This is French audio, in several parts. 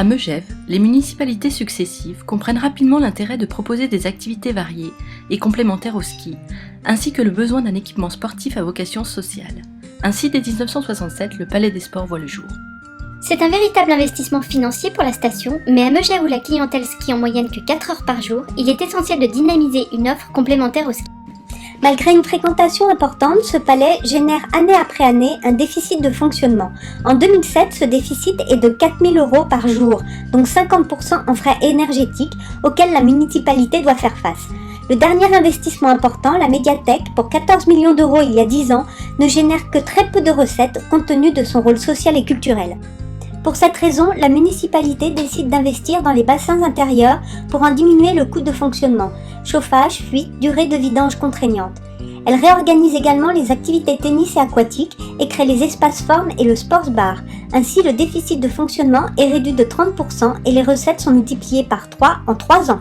À Megève, les municipalités successives comprennent rapidement l'intérêt de proposer des activités variées et complémentaires au ski, ainsi que le besoin d'un équipement sportif à vocation sociale. Ainsi, dès 1967, le Palais des Sports voit le jour. C'est un véritable investissement financier pour la station, mais à Megève où la clientèle skie en moyenne que 4 heures par jour, il est essentiel de dynamiser une offre complémentaire au ski. Malgré une fréquentation importante, ce palais génère année après année un déficit de fonctionnement. En 2007, ce déficit est de 4 000 € par jour, donc 50% en frais énergétiques auxquels la municipalité doit faire face. Le dernier investissement important, la médiathèque, pour 14 millions d'euros il y a 10 ans, ne génère que très peu de recettes compte tenu de son rôle social et culturel. Pour cette raison, la municipalité décide d'investir dans les bassins intérieurs pour en diminuer le coût de fonctionnement, chauffage, fuite, durée de vidange contraignante. Elle réorganise également les activités tennis et aquatiques et crée les espaces formes et le sports bar. Ainsi, le déficit de fonctionnement est réduit de 30% et les recettes sont multipliées par 3 en 3 ans.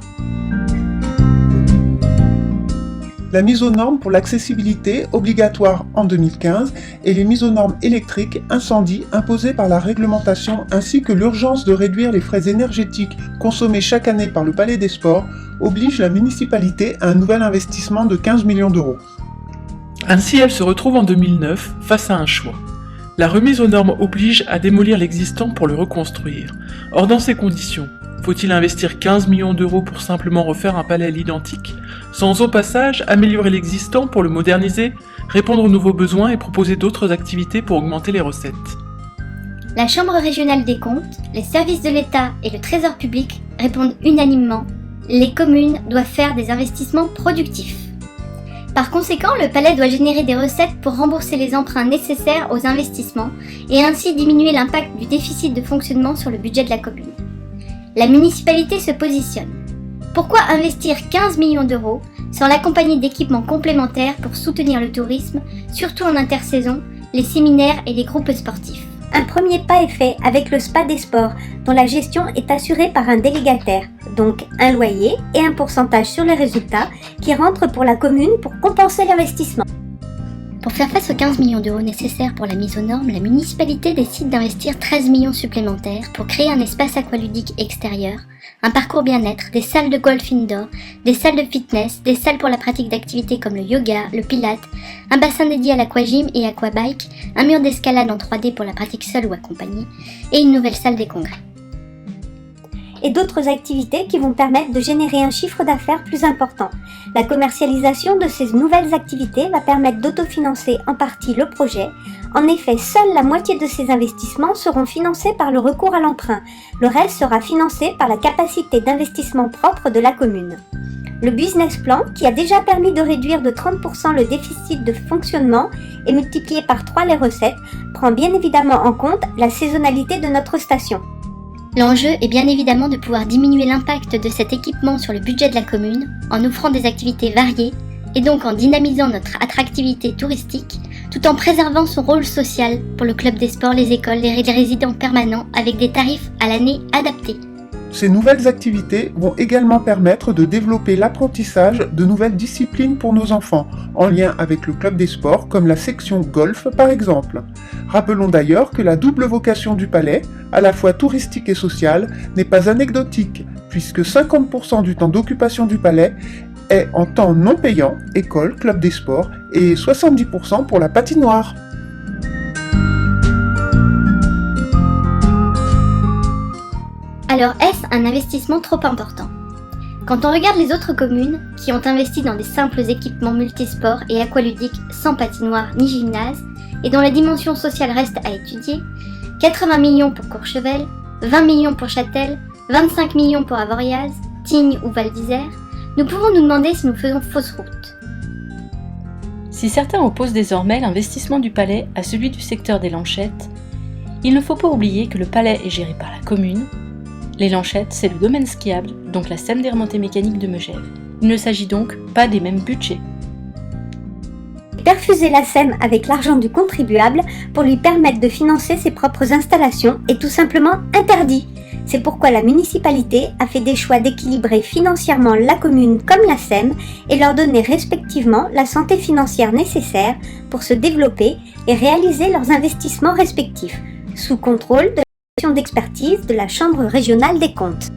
La mise aux normes pour l'accessibilité obligatoire en 2015 et les mises aux normes électriques incendie imposées par la réglementation ainsi que l'urgence de réduire les frais énergétiques consommés chaque année par le Palais des Sports oblige la municipalité à un nouvel investissement de 15 millions d'euros. Ainsi, elle se retrouve en 2009 face à un choix. La remise aux normes oblige à démolir l'existant pour le reconstruire. Or, dans ces conditions, faut-il investir 15 millions d'euros pour simplement refaire un palais à l'identique, sans au passage améliorer l'existant pour le moderniser, répondre aux nouveaux besoins et proposer d'autres activités pour augmenter les recettes? La Chambre régionale des comptes, les services de l'État et le Trésor public répondent unanimement – les communes doivent faire des investissements productifs. Par conséquent, le palais doit générer des recettes pour rembourser les emprunts nécessaires aux investissements et ainsi diminuer l'impact du déficit de fonctionnement sur le budget de la commune. La municipalité se positionne. Pourquoi investir 15 millions d'euros sans l'accompagner d'équipements complémentaires pour soutenir le tourisme, surtout en intersaison, les séminaires et les groupes sportifs? Un premier pas est fait avec le Spa des Sports, dont la gestion est assurée par un délégataire, donc un loyer et un pourcentage sur les résultats qui rentrent pour la commune pour compenser l'investissement. Pour faire face aux 15 millions d'euros nécessaires pour la mise aux normes, la municipalité décide d'investir 13 millions supplémentaires pour créer un espace aqualudique extérieur, un parcours bien-être, des salles de golf indoor, des salles de fitness, des salles pour la pratique d'activités comme le yoga, le pilate, un bassin dédié à l'aquagym et aquabike, un mur d'escalade en 3D pour la pratique seule ou accompagnée, et une nouvelle salle des congrès. Et d'autres activités qui vont permettre de générer un chiffre d'affaires plus important. La commercialisation de ces nouvelles activités va permettre d'autofinancer en partie le projet. En effet, seule la moitié de ces investissements seront financés par le recours à l'emprunt. Le reste sera financé par la capacité d'investissement propre de la commune. Le business plan, qui a déjà permis de réduire de 30% le déficit de fonctionnement et multiplier par 3 les recettes, prend bien évidemment en compte la saisonnalité de notre station. L'enjeu est bien évidemment de pouvoir diminuer l'impact de cet équipement sur le budget de la commune en offrant des activités variées et donc en dynamisant notre attractivité touristique tout en préservant son rôle social pour le club des sports, les écoles, les résidents permanents avec des tarifs à l'année adaptés. Ces nouvelles activités vont également permettre de développer l'apprentissage de nouvelles disciplines pour nos enfants, en lien avec le club des sports comme la section golf par exemple. Rappelons d'ailleurs que la double vocation du palais, à la fois touristique et sociale, n'est pas anecdotique, puisque 50% du temps d'occupation du palais est en temps non payant, école, club des sports, et 70% pour la patinoire. Alors est-ce un investissement trop important? Quand on regarde les autres communes qui ont investi dans des simples équipements multisports et aqualudiques sans patinoire ni gymnase et dont la dimension sociale reste à étudier, 80 millions pour Courchevel, 20 millions pour Châtel, 25 millions pour Avoriaz, Tignes ou Val d'Isère, nous pouvons nous demander si nous faisons fausse route. Si certains opposent désormais l'investissement du palais à celui du secteur des Lanchettes, il ne faut pas oublier que le palais est géré par la commune. Les Lanchettes, c'est le domaine skiable, donc la SEM des remontées mécaniques de Megève. Il ne s'agit donc pas des mêmes budgets. Perfuser la SEM avec l'argent du contribuable pour lui permettre de financer ses propres installations est tout simplement interdit. C'est pourquoi la municipalité a fait des choix d'équilibrer financièrement la commune comme la SEM et leur donner respectivement la santé financière nécessaire pour se développer et réaliser leurs investissements respectifs, sous contrôle de d'expertise de la Chambre régionale des comptes.